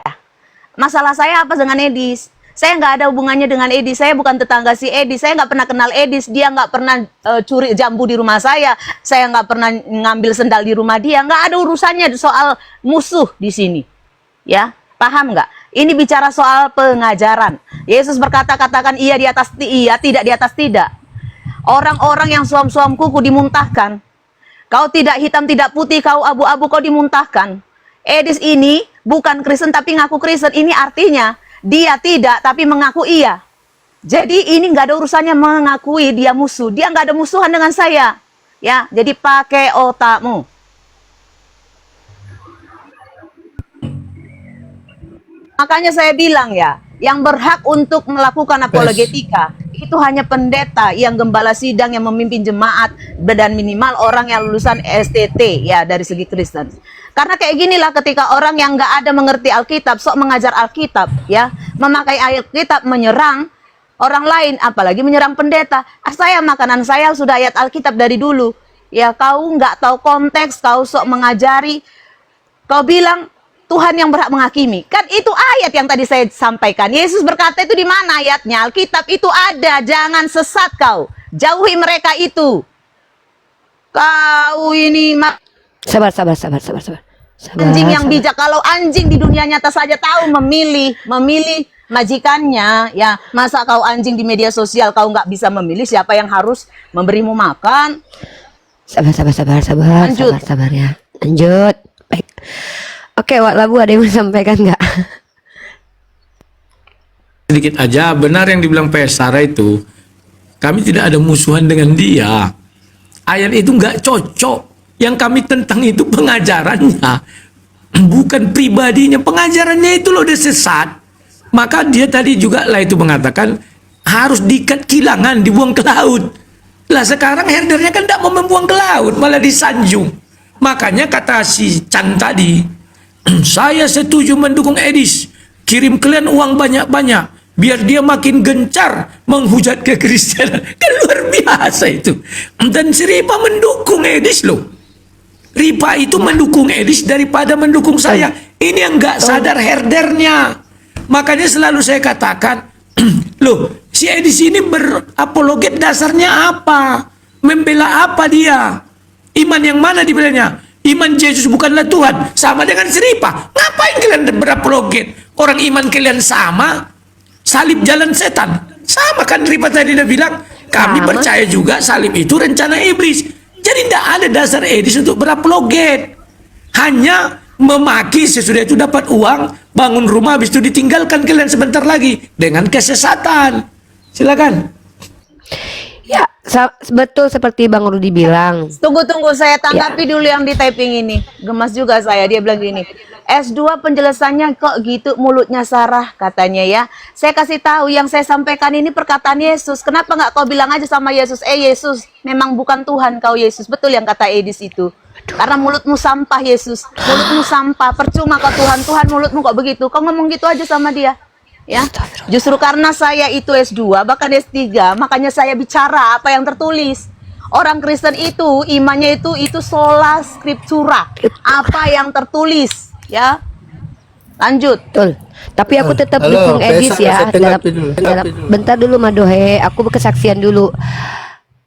masalah saya apa dengan Edis? Saya nggak ada hubungannya dengan Edis. Saya bukan tetangga si Edis. Saya nggak pernah kenal Edis. Dia nggak pernah curi jambu di rumah saya. Saya nggak pernah ngambil sendal di rumah dia. Nggak ada urusannya soal musuh di sini. Ya, paham nggak? Ini bicara soal pengajaran. Yesus berkata, katakan iya di atas iya, tidak di atas tidak. Orang-orang yang suam-suam kuku dimuntahkan. Kau tidak hitam, tidak putih, kau abu-abu, kau dimuntahkan. Edis ini bukan Kristen tapi ngaku Kristen. Ini artinya dia tidak tapi mengaku iya. Jadi ini nggak ada urusannya mengakui dia musuh. Dia nggak ada musuhan dengan saya. Ya, jadi pakai otakmu. Makanya saya bilang ya, yang berhak untuk melakukan apologetika itu hanya pendeta yang gembala sidang yang memimpin jemaat dan minimal orang yang lulusan STT ya dari segi Kristen. Karena kayak ginilah ketika orang yang nggak ada mengerti Alkitab, sok mengajar Alkitab ya, memakai Alkitab menyerang orang lain, apalagi menyerang pendeta. Saya makanan saya sudah ayat Alkitab dari dulu. Ya kau nggak tahu konteks, kau sok mengajari, kau bilang Tuhan yang berhak menghakimi. Kan itu ayat yang tadi saya sampaikan. Yesus berkata itu di mana ayatnya? Alkitab itu ada. Jangan sesat kau. Jauhi mereka itu. Kau ini Sabar. anjing yang bijak. Kalau anjing di dunia nyata saja tahu memilih majikannya, ya masa kau anjing di media sosial kau nggak bisa memilih siapa yang harus memberimu makan? Sabar Lanjut. ya. Lanjut. Baik. Oke, Wak Labu ada yang mau sampaikan nggak? Sedikit aja, benar yang dibilang PS Sarah itu, kami tidak ada musuhan dengan dia. Ayat itu nggak cocok. Yang kami tentang itu pengajarannya, bukan pribadinya. Pengajarannya itu loh udah sesat. Maka dia tadi juga lah itu mengatakan harus diikat kilangan, dibuang ke laut. Lah sekarang herdernya kan tidak mau membuang ke laut, malah disanjung. Makanya kata si Chan tadi, saya setuju mendukung Edis. Kirim kalian uang banyak-banyak biar dia makin gencar menghujat kekristenan. Kan luar biasa itu. Dan si Ripa mendukung Edis loh. Ripa itu mendukung Edis daripada mendukung saya. Ini yang nggak sadar herdernya. Makanya selalu saya katakan, loh, si Edis ini berapologet dasarnya apa? Membela apa dia? Iman yang mana dibelanya? Iman Yesus bukanlah Tuhan. Sama dengan Seripa. Ngapain kalian berapologet? Orang iman kalian sama. Salib jalan setan. Sama kan Ripa tadi udah bilang. Kami percaya juga salib itu rencana iblis. Jadi tidak ada dasar Edis untuk berapologet. Hanya memaki sesudah itu dapat uang. Bangun rumah habis itu ditinggalkan kalian sebentar lagi. Dengan kesesatan. Silakan. Ya, betul seperti Bang Rudi bilang. Tunggu, saya tanggapi dulu yang di typing ini. Gemas juga saya, dia bilang gini. S2 penjelasannya kok gitu mulutnya Sarah katanya ya. Saya kasih tahu yang saya sampaikan ini perkataan Yesus. Kenapa nggak kau bilang aja sama Yesus, Yesus memang bukan Tuhan kau Yesus. Betul yang kata Edis itu. Karena mulutmu sampah Yesus. Mulutmu sampah, percuma kau Tuhan mulutmu kok begitu. Kau ngomong gitu aja sama dia. Ya, justru karena saya itu S2 bahkan S3, makanya saya bicara apa yang tertulis. Orang Kristen itu imannya itu sola scriptura, apa yang tertulis, ya. Lanjut. Betul. Tapi aku tetap dukung Edis ya. Bentar dulu Madohe, aku berkesaksian dulu.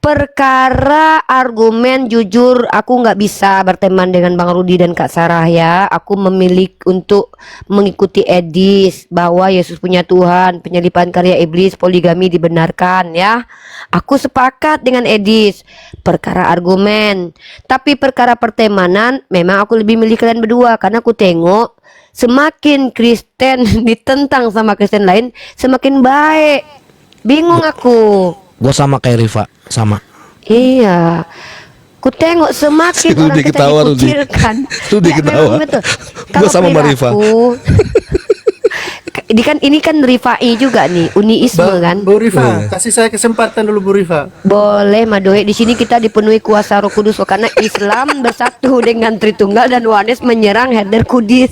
Perkara argumen jujur aku nggak bisa berteman dengan Bang Rudi dan Kak Sarah ya. Aku memilih untuk mengikuti Edis bahwa Yesus punya Tuhan, penyalipan karya iblis, poligami dibenarkan ya. Aku sepakat dengan Edis. Perkara argumen, tapi perkara pertemanan memang aku lebih milih kalian berdua karena aku tengok semakin Kristen ditentang sama Kristen lain semakin baik. Bingung aku. Gue sama kayak Riva, sama. Iya. Ku tengok semakin orang kita dikucilkan. Rudi ketawa. Gue sama Riva. Ini kan Rifai juga nih, uniisme kan. Bu Riva, kasih saya kesempatan dulu Bu Riva. Boleh Madoe, di sini kita dipenuhi kuasa Roh Kudus karena Islam bersatu dengan Tritunggal dan Yohanes menyerang herder Kudus.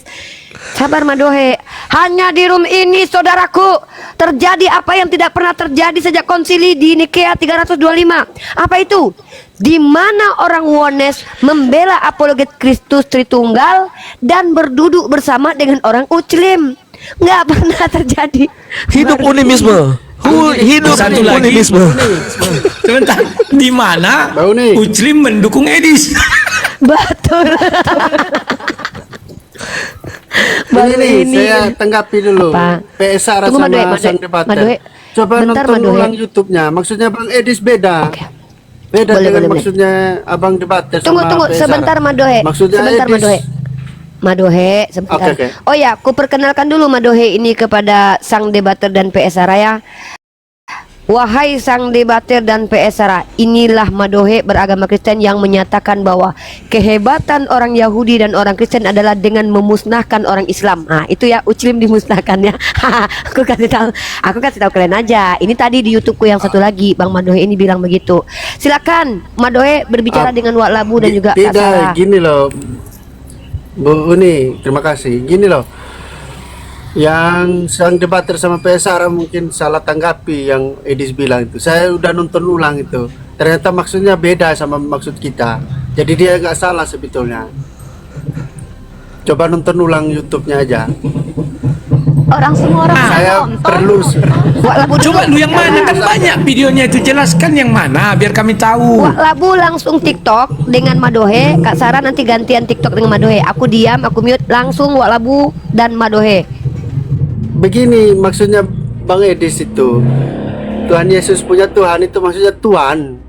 Sabar Madohe, hanya di room ini saudaraku terjadi apa yang tidak pernah terjadi sejak konsili di Nikea 325. Apa itu? Di mana orang Yohanes membela apologet Kristus Tritunggal dan berduduk bersama dengan orang Uclim. Nggak pernah terjadi. Hidup unimisme. Hidup Satu lagi. unimisme. Sebentar. Di mana Uclim mendukung Edis? Betul. Baru ini saya tanggapi dulu. PSA Tunggu, sama Madoe, sang debater. Madoe. Coba Bentar, nonton Madoe. ulang YouTube-nya. Maksudnya Bang Edis beda. Oke. Beda Boleh, dengan boleh. maksudnya Abang debater sama Tunggu PSA. sebentar Madoe. Maksudnya Sebentar Edis Madoe. Madohe sebentar. Oke. Oh ya, ku perkenalkan dulu Madohe ini kepada sang debater dan PS Saraya. Wahai sang debater dan PS Sara, inilah Madohe beragama Kristen yang menyatakan bahwa kehebatan orang Yahudi dan orang Kristen adalah dengan memusnahkan orang Islam. Nah, itu ya Uclim dimusnahkan ya. aku kasih tahu kalian aja. Ini tadi di YouTubeku yang satu lagi, Bang Madohe ini bilang begitu. Silakan Madohe berbicara dengan Wak Labu dan juga Kak Sarah. Tidak, gini loh Bu Uni, terima kasih. Gini loh, yang sang debater sama PS Sarah mungkin salah tanggapi yang Edis bilang itu. Saya udah nonton ulang itu, ternyata maksudnya beda sama maksud kita. Jadi dia nggak salah sebetulnya. Coba nonton ulang YouTube-nya aja. Orang semua orang Saya nonton. perlu Wak Labu Coba lu yang mana, kan banyak videonya itu, jelaskan yang mana biar kami tahu. Wak Labu langsung TikTok dengan Madohe, Kak Sarah nanti gantian TikTok dengan Madohe. Aku diam, aku mute, langsung Wak Labu dan Madohe. begini maksudnya Bang Edis itu. Tuhan Yesus punya Tuhan itu maksudnya Tuhan.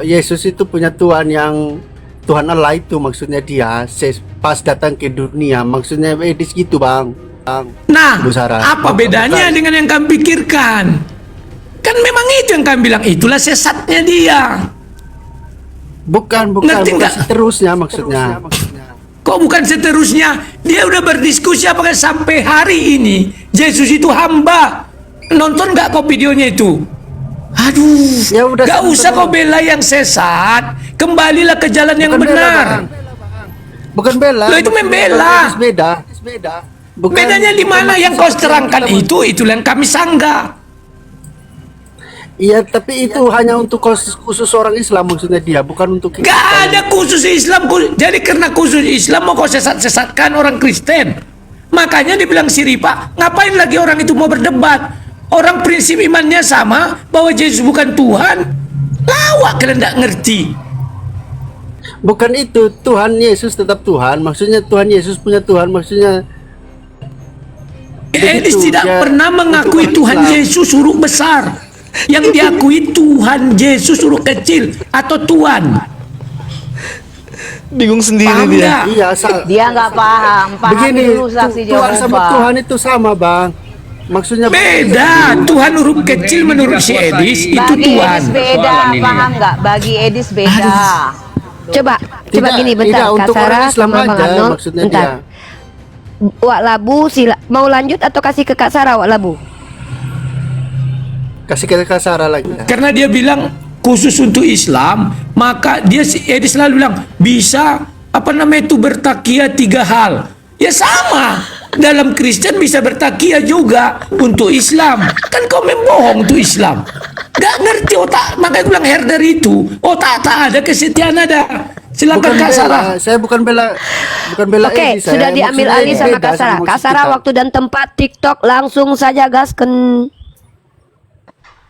Yesus itu punya Tuhan yang Tuhan Allah itu maksudnya dia pas datang ke dunia. Maksudnya Edis gitu Bang. Nah, Bu Sarah. apa bedanya dengan yang kami pikirkan? Kan memang itu yang kami bilang, itulah sesatnya dia. Bukan Ngerti nggak? seterusnya maksudnya. Kok bukan seterusnya? Dia udah berdiskusi apakah sampai hari ini Yesus itu hamba. Nonton nggak kau videonya itu? Aduh, Ya udah, gak usah kau bela yang sesat. Kembalilah ke jalan yang Bukan bela, benar. Bang. Bukan bela. Loh, itu membela. Beda. Bukan- Bedanya di mana? bukan Yang kau maksud terangkan kita- itulah yang kami sanggah. Iya, tapi itu hanya untuk khusus orang Islam maksudnya dia, bukan untuk kita. Gak ada khusus Islam. Jadi karena khusus Islam mau kau sesat-sesatkan orang Kristen. Makanya dibilang Siripa, ngapain lagi orang itu mau berdebat? Orang prinsip imannya sama, bahwa Yesus bukan Tuhan. Lawak kalian gak ngerti. Bukan itu, Tuhan Yesus tetap Tuhan. Maksudnya Tuhan Yesus punya Tuhan, maksudnya Edis begitu, tidak dia pernah mengakui untuk Tuhan Islam. Yesus huruf besar. Yang diakui Tuhan Yesus huruf kecil atau Tuhan. Bingung sendiri Paham dia. nggak? Iya, asal Dia nggak paham. Paham begini, dulu saksi Tuhan sama Jehovah. Tuhan itu sama, Bang. Maksudnya Beda. Tuhan huruf kecil menurut si Edis itu Bagi Tuhan. Edis beda, Persoalan ini. paham nggak? Bagi Edis beda. Coba Tidak, gini bentar, tidak, Kak untuk orang Sarah Islam sama Bang aja, Arnold. maksudnya Bentar. dia. Wak Labu mau lanjut atau kasih ke Kak Sarah Wak Labu? Kasih ke Kak Sarah lagi. Karena dia bilang khusus untuk Islam, maka dia si Edis selalu bilang bisa itu bertakia 3 hal. Ya sama. Dalam Kristen bisa bertakia juga untuk Islam. Kan kau membohong untuk Islam. Gak ngerti otak. Makanya gue bilang herder itu otak tak ada, kesetiaan ada. Silakan Kak Sarah. Saya bukan bela Oke, Edis, sudah saya diambil maksudnya alih sama beda Kak Sarah. maksud Kak Sarah kita. waktu dan tempat TikTok langsung saja gasken.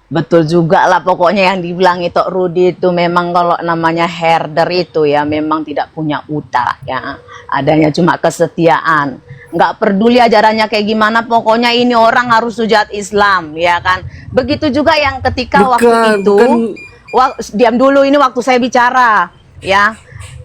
Betul juga lah, pokoknya yang dibilang itu Rudi itu memang kalau namanya herder itu ya memang tidak punya utak ya. Adanya cuma kesetiaan. Nggak peduli ajarannya kayak gimana, pokoknya ini orang harus sujud Islam ya kan. Begitu juga yang ketika waktu itu diam dulu, ini waktu saya bicara ya.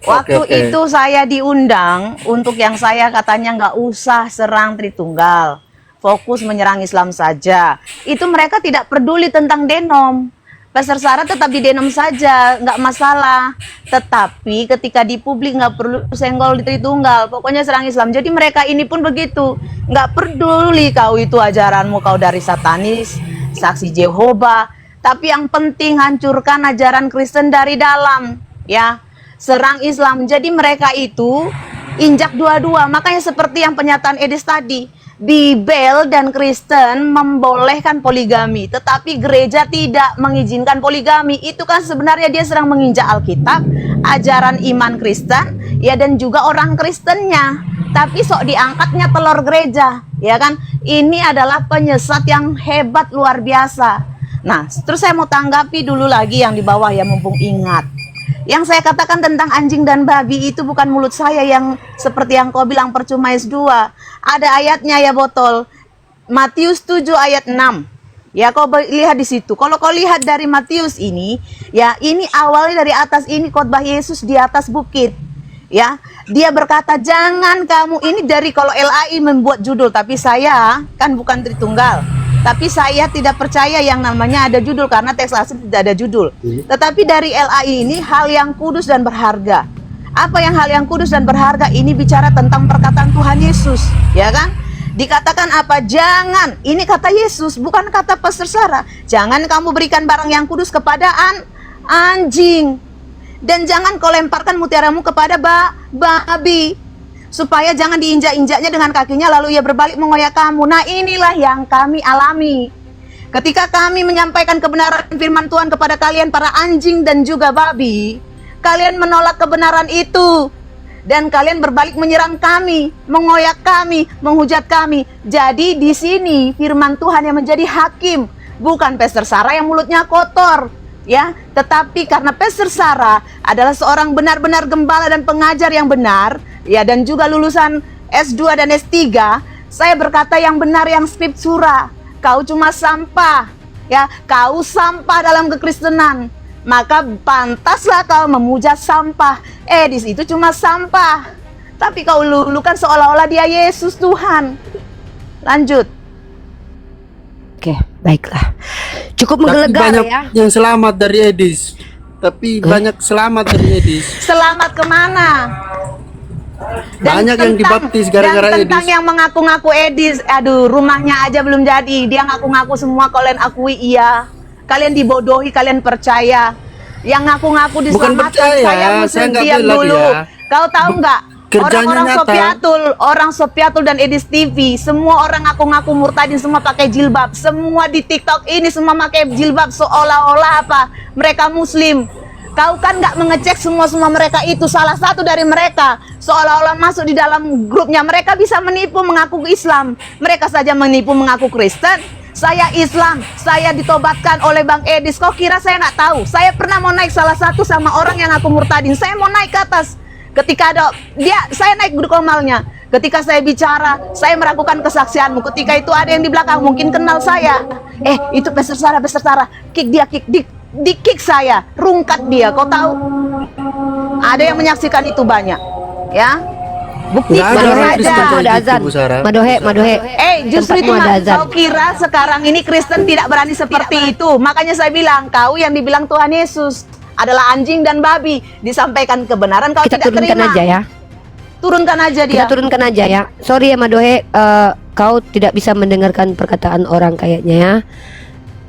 Waktu Oke. itu saya diundang untuk yang saya katanya nggak usah serang Tritunggal, fokus menyerang Islam saja. Itu mereka tidak peduli tentang denom. Pastor Sarah tetap di denom saja, nggak masalah. Tetapi ketika di publik nggak perlu senggol di Tritunggal, pokoknya serang Islam. Jadi mereka ini pun begitu, nggak peduli kau itu ajaranmu, kau dari satanis, saksi Jehovah. Tapi yang penting hancurkan ajaran Kristen dari dalam, ya. Serang Islam. Jadi mereka itu injak dua-dua. Makanya seperti yang pernyataan Edis tadi, Bibel dan Kristen membolehkan poligami, tetapi gereja tidak mengizinkan poligami. Itu kan sebenarnya dia sedang menginjak Alkitab, ajaran iman Kristen, ya, dan juga orang Kristennya. Tapi sok diangkatnya telur gereja, ya kan? Ini adalah penyesat yang hebat luar biasa. Nah, terus saya mau tanggapi dulu lagi yang di bawah ya, mumpung ingat. Yang saya katakan tentang anjing dan babi itu bukan mulut saya yang seperti yang kau bilang percuma S2. Ada ayatnya ya, botol. Matius 7 ayat 6. Ya, kau lihat di situ. Kalau kau lihat dari Matius ini, ya ini awalnya dari atas, ini khotbah Yesus di atas bukit. Ya, dia berkata jangan kamu ini dari kalau LAI membuat judul, tapi saya kan bukan Tritunggal. Tapi saya tidak percaya yang namanya ada judul karena teks asli tidak ada judul. Tetapi dari LAI ini hal yang kudus dan berharga. Apa yang hal yang kudus dan berharga ini bicara tentang perkataan Tuhan Yesus, ya kan? Dikatakan apa? Jangan, ini kata Yesus, bukan kata Pastor Sarah. Jangan kamu berikan barang yang kudus kepada anjing. Dan jangan kau lemparkan mutiaramu kepada babi, supaya jangan diinjak-injaknya dengan kakinya lalu ia berbalik mengoyak kamu. Nah, inilah yang kami alami ketika kami menyampaikan kebenaran firman Tuhan kepada kalian para anjing dan juga babi. Kalian menolak kebenaran itu dan kalian berbalik menyerang kami, mengoyak kami, menghujat kami. Jadi di sini firman Tuhan yang menjadi hakim, bukan Pastor Sarah yang mulutnya kotor. Ya, tetapi karena Pastor Sarah adalah seorang benar-benar gembala dan pengajar yang benar, ya, dan juga lulusan S2 dan S3, saya berkata yang benar yang skriptura. Kau cuma sampah, ya, kau sampah dalam kekristenan. Maka pantaslah kau memuja sampah. Edis itu cuma sampah. Tapi kau lulukan seolah-olah dia Yesus Tuhan. Lanjut. Oke, baiklah. Cukup Tapi menggelegar banyak ya. yang selamat dari Edis. Tapi banyak selamat dari Edis. Selamat kemana? Banyak yang dibaptis gara-gara dan tentang Edis. yang mengaku-ngaku Edis, aduh, rumahnya aja belum jadi. Dia ngaku-ngaku semua, kalian akui iya. Kalian dibodohi, kalian percaya. Yang ngaku-ngaku Bukan diselamatkan, percaya, saya mesti saya nggak diam bilang dulu. ya. Kau tahu nggak? Kerjanya Orang-orang nyata. orang Sopiatul dan Edis TV, semua orang ngaku-ngaku murtadin, semua pakai jilbab. Semua di TikTok ini semua pakai jilbab seolah-olah apa? Mereka Muslim. Kau kan nggak mengecek semua mereka itu. Salah satu dari mereka seolah-olah masuk di dalam grupnya. Mereka bisa menipu mengaku Islam. Mereka saja menipu mengaku Kristen. Saya Islam, saya ditobatkan oleh Bang Edis. Kau kira saya nggak tahu? Saya pernah mau naik salah satu sama orang yang aku murtadin. Saya mau naik ke atas. Ketika ada saya naik duduk normalnya. Ketika saya bicara, saya meragukan kesaksianmu. Ketika itu ada yang di belakang mungkin kenal saya. Itu Pastor Sarah, kick dia, di kick saya, rungkat dia. Kau tahu? Ada yang menyaksikan itu banyak, ya. Bukti Nggak ada baru orang saja. Kristen kayak Ada gitu, azan. Bu Sarah. Madohe. Justru itu Tempatmu ada azan. kau kira sekarang ini Kristen tidak berani seperti itu. Makanya saya bilang, kau yang dibilang Tuhan Yesus adalah anjing dan babi. Disampaikan kebenaran kau Kita tidak turunkan terima. aja ya. Turunkan aja dia. Kita turunkan aja ya. Sorry ya Madohe, kau tidak bisa mendengarkan perkataan orang kayaknya ya.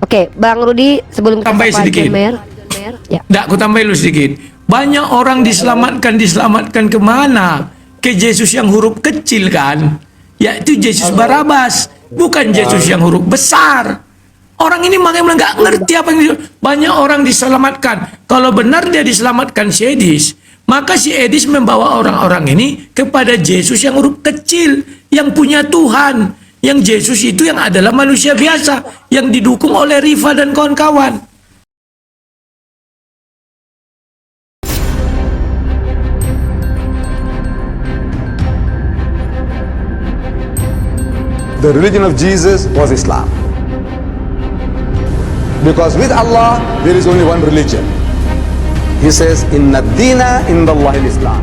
Oke, Bang Rudi, sebelum kita Tambahin sapa sedikit. Jemer, ya. Nggak, aku tambahin lu sedikit. Banyak orang diselamatkan kemana? Ke Yesus yang huruf kecil kan? Yaitu Yesus Barabas, bukan Yesus yang huruf besar. Orang ini makanya nggak ngerti apa yang banyak orang diselamatkan. Kalau benar dia diselamatkan si Edis, maka si Edis membawa orang-orang ini kepada Yesus yang huruf kecil, yang punya Tuhan, yang Yesus itu yang adalah manusia biasa, yang didukung oleh Riva dan kawan-kawan. The religion of Jesus was Islam. Because with Allah, there is only one religion. He says, Inna dina indallahi al-Islam.